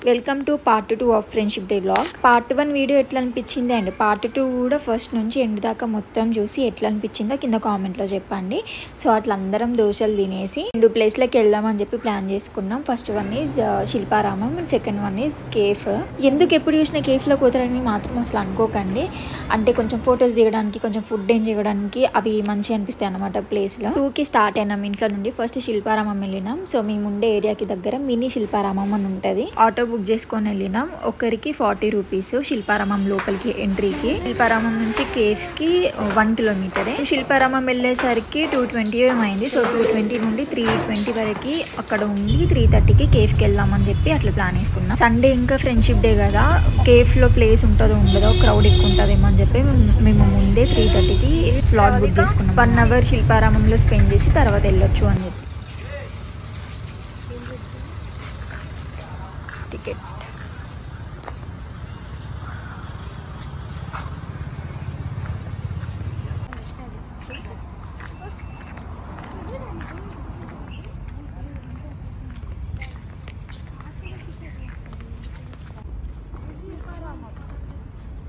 Welcome to part 2 of friendship day vlog. Part 1 video ఎట్లా అనిపించింది and part 2 కూడా first నుంచి ఎండ్ దాకా మొత్తం చూసి ఎట్లా అనిపించిందో కింద కామెంట్లో చెప్పండి. సో అట్లా అందరం దోశలు తినేసి 2 ప్లేస్లకి వెళ్దామని చెప్పి ప్లాన్ చేసుకున్నాం. First one is Shilparamam, second one is cafe. ఎందుకు ఎప్పుడు చూసిన కేఫ్లో కుదరని మాత్రం అసలు అనుకోకండి. అంటే కొంచెం ఫొటోస్ దిగడానికి, కొంచెం ఫుడ్ ఎంజాయ్ చేయడానికి అవి మంచిగా అనిపిస్తాయి అనమాట. ప్లేస్లో 2కి స్టార్ట్ అయినాం ఇంట్లో నుండి. ఫస్ట్ శిల్పారామం వెళ్ళినాం. సో మేము ఉండే ఏరియాకి దగ్గర మినీ శిల్పారామం అని ఉంటుంది. ఆటో బుక్ చేసుకొని వెళ్ళినాం. ఒకరికి 40 రూపీస్ శిల్పారామం లోపలికి ఎంట్రీకి. శిల్పారామం నుంచి కేఫ్ కి 1 కిలోమీటరే. శిల్పారామం వెళ్ళేసరికి 2:20 ఏమైంది. సో 2:20 నుండి 3:20 వరకు అక్కడ ఉండి 3:30కి కేఫ్ కి వెళ్దామని చెప్పి అట్లా ప్లాన్ వేసుకున్నాం. సండే ఇంకా ఫ్రెండ్షిప్ డే కదా, కేఫ్ లో ప్లేస్ ఉంటుందో ఉండదో, క్రౌడ్ ఎక్కువ ఉంటుందేమో అని చెప్పి మేము ముందే 3:30కి స్లాట్ బుక్ చేసుకున్నాం. 1 అవర్ శిల్పారామంలో స్పెండ్ చేసి తర్వాత వెళ్ళొచ్చు అని చెప్పి. టికెట్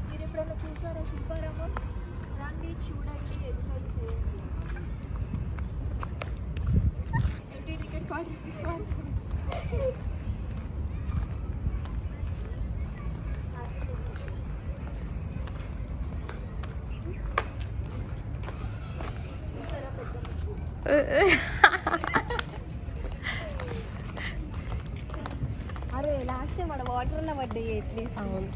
మీరు ఎప్పుడైనా చూసారా శిల్పారామం? రండి, చూడండి, ఎంజాయ్ చేయండి. Ticket 40 rupees. అరే లాస్ట్ టైం మన వాటర్లో పడ్డాయి అట్లీస్ట్. అవును,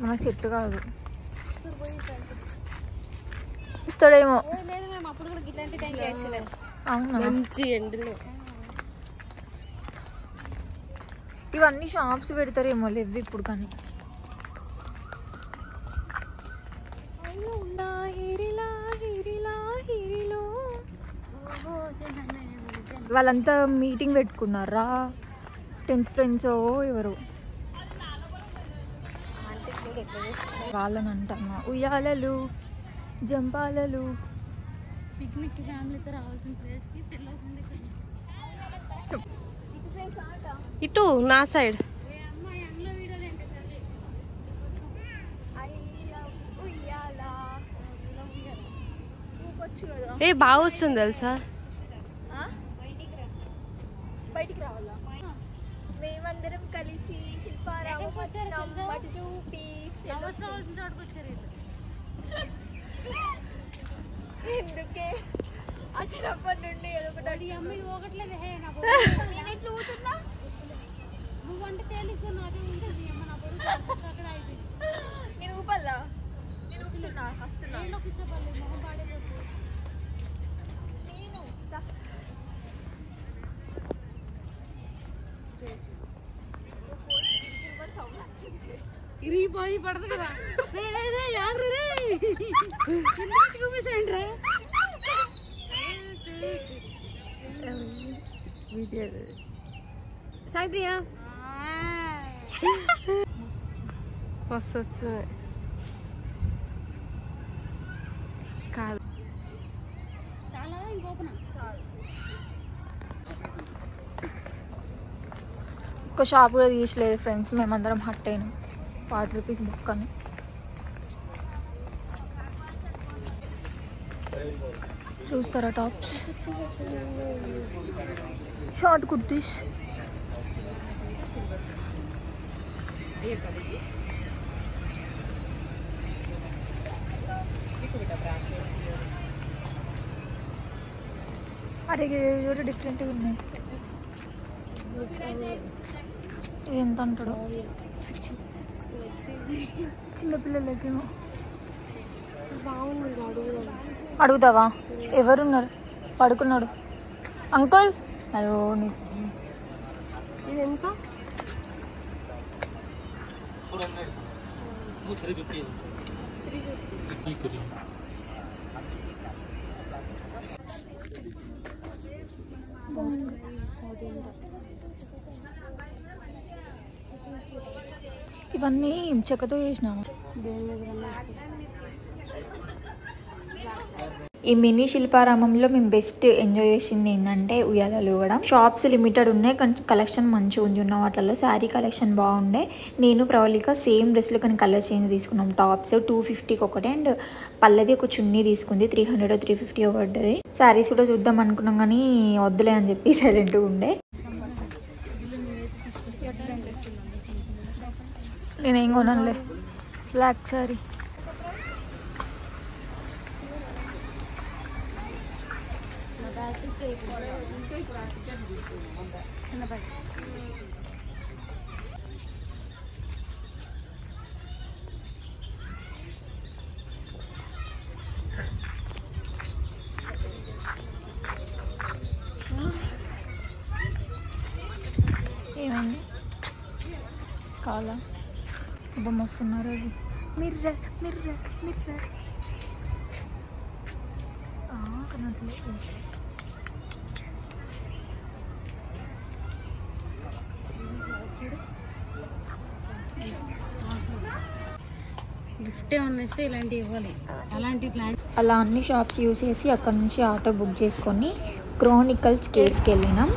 మనకు సెట్ కాదు. ఇస్తాడేమో. అవునా, మంచి ఎండలో ఇవన్నీ షాప్స్ పెడతారేమో లేవు ఇప్పుడు. కానీ వాళ్ళంతా మీటింగ్ పెట్టుకున్నారా, 10th ఫ్రెండ్స్ ఎవరు వాళ్ళని అంటమ్మా. ఉయ్యాలలు, జంపాలలు. పిక్నిక్ ఫ్యామిలీతో రావాల్సిన ప్లేస్కి ఇటు నా సైడ్. ఏ బాగా వస్తుంది తెలుసా. బయటికి రావాలా? మేమందరం కలిసి శిల్పారామం చూపి ఎందుకే వచ్చినప్పటి నుండి ఒకటి ఒకట్లేదు. నేను ఎట్లా ఊతున్నా? నువ్వు అంటే తేలిగ్గా అదే ఉంటుంది. నేను ఊపల్లా? నేను ఊపుతున్నా, వస్తున్నా. కూర్చోపల్లి మొహం పాడైపోతుంది. నేను ఇరిగిపోయి పడదు కదా. చూపిస్తాండ్రా సాయి ప్రియా మస్తు వస్తుంది కాదు. చాలా ఇంకోపన ఒక షాప్ కూడా తీసలేదు ఫ్రెండ్స్. మేమందరం హట్ అయినాం. 40 రూపీస్ బుక్ అని. చూస్తారా టాప్స్, షార్ట్ కుర్తీస్. అరే ఎవరు డిఫరెంట్గా ఉన్నాయి. ఎంత అంటాడు చిన్నపిల్లలకేమో. బాగుంది, అడుగుతావా? ఎవరున్నారు? పడుకున్నాడు అంకుల్. అదో ఇది ఎంత? ఇవన్నీ చెక్కతో చేసినాము. ఈ మినీ శిల్పారామంలో మేము బెస్ట్ ఎంజాయ్ చేసింది ఏంటంటే ఉయ్యాలలు కూడా. షాప్స్ లిమిటెడ్ ఉన్నాయి కానీ కలెక్షన్ మంచిగా ఉంది. ఉన్న వాటిల్లో శారీ కలెక్షన్ బాగుండే. నేను ప్రవళిక సేమ్ డ్రెస్లో కానీ కలర్ చేంజ్ తీసుకున్నాం. టాప్స్ 250కి ఒకటి అండ్ పల్లవి ఒక చున్నీ తీసుకుంది 300 350 పడ్డది. శారీస్ కూడా చూద్దాం అనుకున్నాం కానీ వద్దులే అని చెప్పి సైలెంట్గా ఉండే. నేనేం కొనలే బ్లాక్ శారీ. ఏమైంది కావాలా? బొమ్మ వస్తున్నారు అది. మిర్రర్ మిర్రర్ మిర్రర్ గిఫ్ట్ ఏమన్నా ఇస్తే ఇలాంటివి ఇవ్వాలి. అలాంటి ప్లాన్ అలా అన్ని షాప్స్ యూస్ చేసి అక్కడ నుంచి ఆటో బుక్ చేసుకొని క్రానికల్స్ కేఫ్కి వెళ్ళినాం.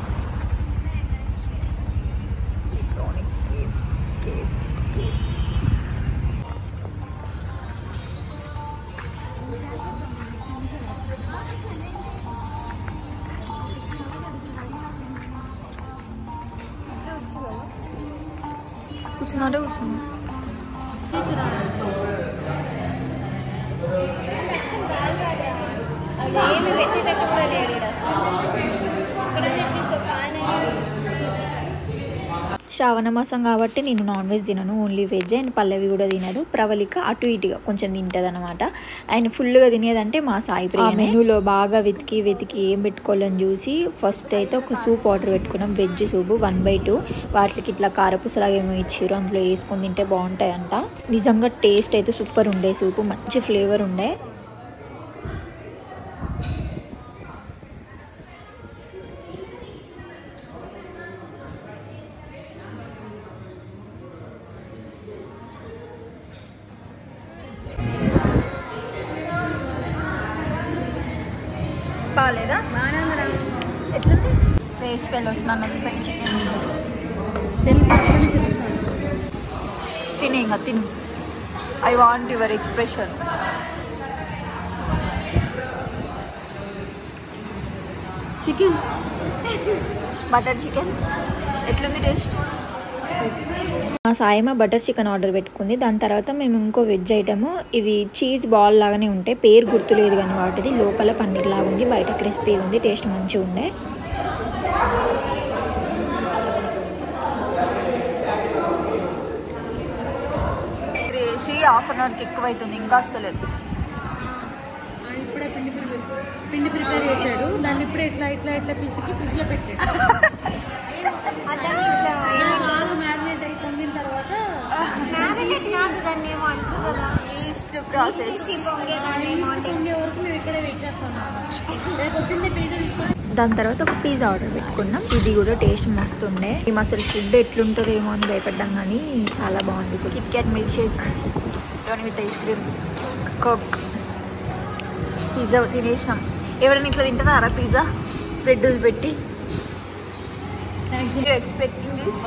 కూర్చున్నాడే కూర్చున్నా. శ్రావణ మాసం కాబట్టి నేను నాన్ వెజ్ తినను, ఓన్లీ వెజ్. అండ్ పల్లవి కూడా తినదు. ప్రవళిక అటు ఇటుగా కొంచెం తింటుంది అనమాట. అండ్ ఫుల్గా తినేదంటే మా సాయి ప్రియ. మెనూలో బాగా వెతికి ఏం పెట్టుకోవాలని చూసి ఫస్ట్ అయితే ఒక సూప్ ఆర్డర్ పెట్టుకున్నాం. Veg soup 1/2. వాటికి ఇట్లా కారపూసలాగా ఏమో ఇచ్చారు, అందులో వేసుకొని తింటే బాగుంటాయంట. నిజంగా టేస్ట్ అయితే సూపర్ ఉండే. సూప్ మంచి ఫ్లేవర్ ఉండే. బాగాలేదా? ఎట్లుంది? వేస్ట్ ఫెల్ వస్తున్నాను పెట్టి చికెన్ తినే ఇంకా తిను. I want your expression. Chicken butter chicken ఎట్లుంది టేస్ట్? మా సాయమ బటర్ చికెన్ ఆర్డర్ పెట్టుకుంది. దాని తర్వాత మేము ఇంకో వెజ్ ఐటమ్, ఇవి చీజ్ బాల్ లాగానే ఉంటాయి, పేరు గుర్తులేదు కానీ వాటిది. లోపల పన్నీర్ లాగా ఉంది, బయట క్రిస్పీ ఉంది, టేస్ట్ మంచిగా ఉండే. క్రేషీ 1/2 అవర్కి ఎక్కువ అవుతుంది, ఇంకా వస్తలేదు. ఇప్పుడే పిండి ప్రిపేర్ చేశాడు. దాన్ని ఇప్పుడే ఇట్లా ఇట్లా ఇట్లా పిసికి ఫ్రిడ్జ్లో పెట్టాడు. మ్యారినేట్ అయి పొంగిన తర్వాత పొంగే వరకు మేము ఇక్కడే వెయిట్ చేస్తాం. రేపు పొద్దున్నే పిజ్జా తీసుకొని దాని తర్వాత ఒక పిజ్జా ఆర్డర్ పెట్టుకున్నాం. ఇది కూడా టేస్ట్ మస్తుండే. మేము అసలు ఫుడ్ ఎట్లుంటుందేమో అని భయపడ్డాం కానీ చాలా బాగుంది. Kit Kat milk shake with ice cream, Coke, pizza తినేసినాం. ఎవరైనా ఇట్లా తింటున్నారా పిజ్జా బ్రెడ్ పెట్టి? ఎక్స్పెక్టింగ్ దిస్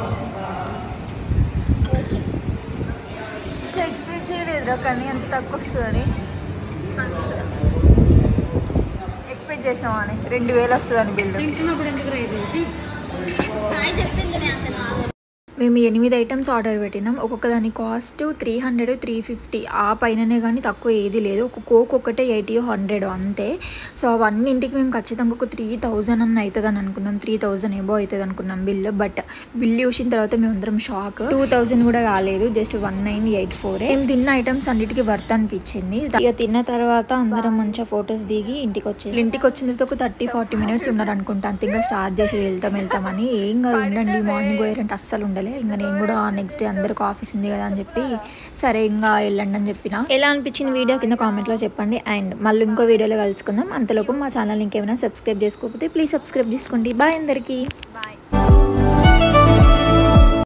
ఎక్స్పెక్ట్ చేయలేదురా, కానీ అంత తక్కువ వస్తుందని ఎక్స్పెక్ట్ చేసామా అని. 2000 వస్తుందని బిల్లు. తింటున్నప్పుడు ఎందుకు రైతు మేము 8 ఐటమ్స్ ఆర్డర్ పెట్టినాం. ఒక్కొక్క దాని కాస్ట్ 300 350 ఆ పైననే కానీ తక్కువ ఏది లేదు. ఒక కోక్ ఒకటే 80 100 అంతే. సో అవన్నింటికి మేము ఖచ్చితంగా ఒక 3000 అన్న అవుతుంది అని అనుకున్నాం. 3000 ఏబో అవుతుంది అనుకున్నాం బిల్లు. బట్ బిల్ చూసిన తర్వాత మేము అందరం షాక్. 2000 కూడా కాలేదు, జస్ట్ 1984. మేము తిన్న ఐటమ్స్ అన్నిటికీ వర్త్ అనిపించింది. ఇక తిన్న తర్వాత అందరం మంచిగా ఫొటోస్ దిగి ఇంటికి వచ్చిన తర్వాత ఒక 30-40 మినిట్స్ ఉన్నారు అనుకుంటా. అంతే ఇంకా స్టార్ట్ చేసి వెళ్తామని. ఏం కాదు ఉండండి, మార్నింగ్ పోయారంటే అస్సలు ఉండలేదు. ఇంకా నేను కూడా నెక్స్ట్ డే అందరికి ఆఫీస్ ఉంది కదా అని చెప్పి సరే ఇంకా వెళ్ళండి అని చెప్పిన. ఎలా అనిపించింది వీడియో కింద కామెంట్లో చెప్పండి. అండ్ మళ్ళీ ఇంకో వీడియోలో కలుసుకుందాం. అంతలోపు మా ఛానల్ ఇంకేమైనా సబ్స్క్రైబ్ చేసుకోకపోతే ప్లీజ్ సబ్స్క్రైబ్ చేసుకోండి. బాయ్ అందరికీ. బాయ్.